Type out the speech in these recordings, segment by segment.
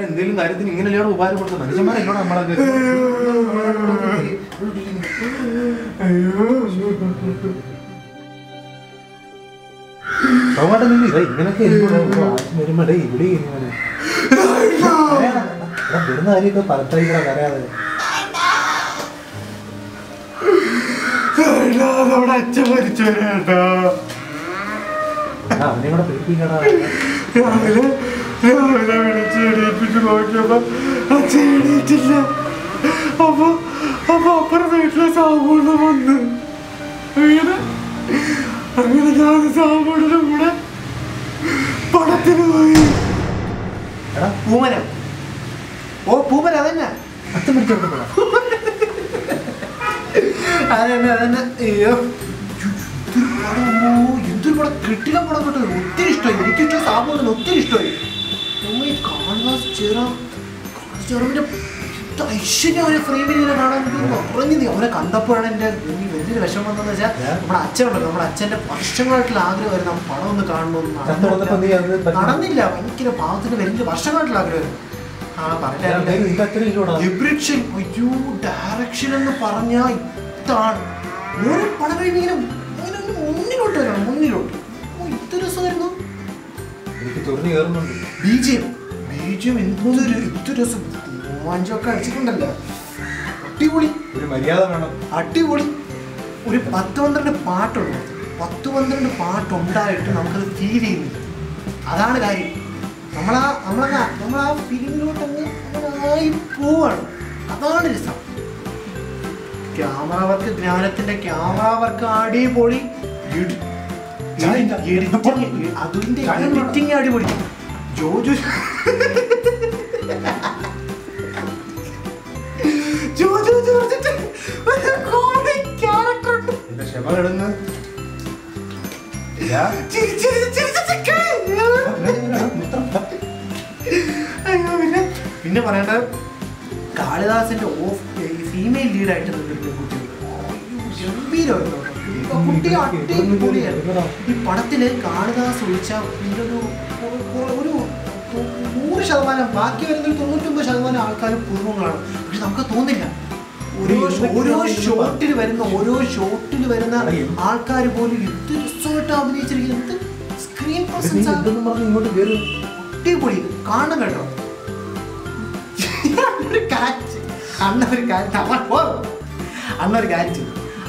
എന്തെങ്കിലും കാര്യത്തിന് ഇങ്ങനെയാണ് ഉപകാരപ്പെടുന്നത് മനുഷ്യന്മാരെന്നോട് നമ്മളൊക്കെ ഇങ്ങനൊക്കെ വരുമ്പോഴേ ഇവിടെ വരുന്ന കാര്യമൊക്കെ പലത്തൈകളെ കരയാതെ അച്ഛൻ മരിച്ചു അവനെ കൂടെ പേടിപ്പിക്കടാ രാവിലെ വിളിച്ച് എണീപ്പിച്ച് നോക്കിയപ്പോ അച്ഛൻ എണീറ്റില്ല. അപ്പൊ അപ്പുറം വീട്ടിലെ സാമൂന്ന് വന്ന് അങ്ങനെ ഞാൻ സാമൂടിന്റെ കൂടെ പടത്തിന് പോയി. പൂമരം പൂമരം അതന്നെ അച്ഛൻ പിടിച്ചെടുത്ത അതന്നെ അതന്നെ. അയ്യോ എന്തൊരു പടം കിട്ടില്ല പടം പെട്ടത് ഒത്തിരി ഇഷ്ടമായി. എനിക്കിഷ്ടം സാമൂഹിന് ഒത്തിരി ഇഷ്ടമായി. ചെറുവിന്റെ ഐശ്വര്യ ഫ്രെയിമിൽ കാണാൻ ഉറങ്ങി. അവനെ കണ്ടപ്പോഴാണ് എൻ്റെ വലിയൊരു വിഷമം വന്നതെന്ന് വെച്ചാൽ നമ്മുടെ അച്ഛനുണ്ടല്ലോ, നമ്മുടെ അച്ഛൻ്റെ വർഷങ്ങളായിട്ടുള്ള ആഗ്രഹമായിരുന്നു ആ പടം ഒന്ന് കാണണമെന്ന്. നടന്നില്ല. ഭയങ്കര പാവത്തിന് വലിയ വർഷങ്ങളായിട്ടുള്ള ആഗ്രഹമായിരുന്നു. ഡയറക്ഷൻ എന്ന് പറഞ്ഞാൽ ഇതാണ്. ഓരോ പടം കഴിഞ്ഞ് ഇങ്ങനെ മുന്നിലോട്ട് വരണം, മുന്നിലോട്ട്. ഇത്ര രസമായിരുന്നു. ബീജിയം എന്തൊരു രസം. രോമാഞ്ചമൊക്കെ അടിച്ചിട്ടുണ്ടല്ലോ. അടിപൊളി. ഒരു മര്യാദ വേണം. അടിപൊളി. ഒരു 10-12 പാട്ടുണ്ട്. 10-12 പാട്ടുണ്ടായിട്ട് നമുക്കത് ഫീൽ ചെയ്യുന്നില്ല. അതാണ് കാര്യം. നമ്മളാ ഫിലിമിലോട്ട് ആയി പോവാണ്. അതാണ് രസം. ക്യാമറ വർക്ക്, ജ്ഞാനത്തിന്റെ ക്യാമറ വർക്ക് അടിപൊളി. അതിന്റെ എഡിറ്റിംഗ് അടിപൊളി. ജോജു ജോർജിന്റെ പിന്നെ പറയേണ്ട കാളിദാസിന്റെ ഫീമെയിൽ ലീഡായിട്ട് ഗംഭീരമായിരുന്നു. കുട്ടി അടിപൊളിയായിരുന്നു. ഈ പടത്തില് കാളിദാസ് ഒഴിച്ച ഒരു 100%, ബാക്കി വരുന്ന 99% ആൾക്കാരും പൂർവ്വങ്ങളാണ്. പക്ഷെ നമുക്ക് തോന്നില്ല. ഓരോ ഷോട്ടിൽ വരുന്ന ആൾക്കാർ പോലും എന്ത് രസമായിട്ട് അഭിനയിച്ചിരിക്കുന്നത്. സ്ക്രീൻ പ്രസൻസ് അടിപൊളി. കാണണം കേട്ടോ. അണ്ണൊരു കാറ്റ്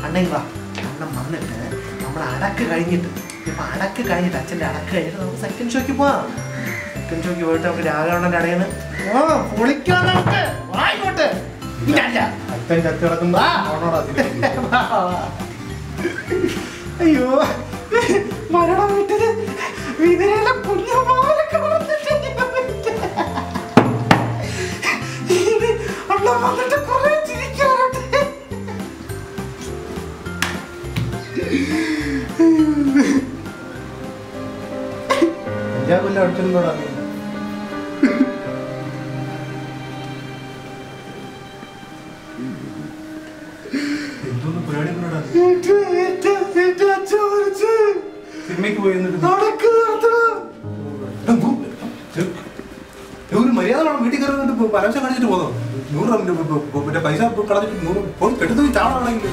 അണ്ണൻ വാ. അണ്ണൻ വന്നിട്ട് നമ്മൾ അടക്ക് കഴിഞ്ഞിട്ട് അച്ഛൻ്റെ അടക്ക് കഴിഞ്ഞിട്ട് നമുക്ക് സെക്കൻഡ് ഷോയ്ക്ക് പോവാം. സെക്കൻഡ് ഷോയ്ക്ക് പോയിട്ട് നമുക്ക് രാഘവണ്ണൻ്റെ അടയാണ് പൊളിക്കാണ്. അയ്യോ മരണ വീട്ടില് വിതിരയിലെ കുഞ്ഞമാലൊക്കെ അണ്ണ വന്നിട്ട് കുറെ ചിരിക്കാറുണ്ട്. അടിച്ചിട്ടുണ്ടോടാ സിനിമയ്ക്ക് പോയി ഒരു മര്യാദ വേണം. വീട്ടിൽ കയറി പരസ്യം കാണിച്ചിട്ട് പോകുന്നു. 100 രൂപ പൈസ കളഞ്ഞിട്ട് 100 പോയി എടുത്ത് ചാടാണെങ്കിൽ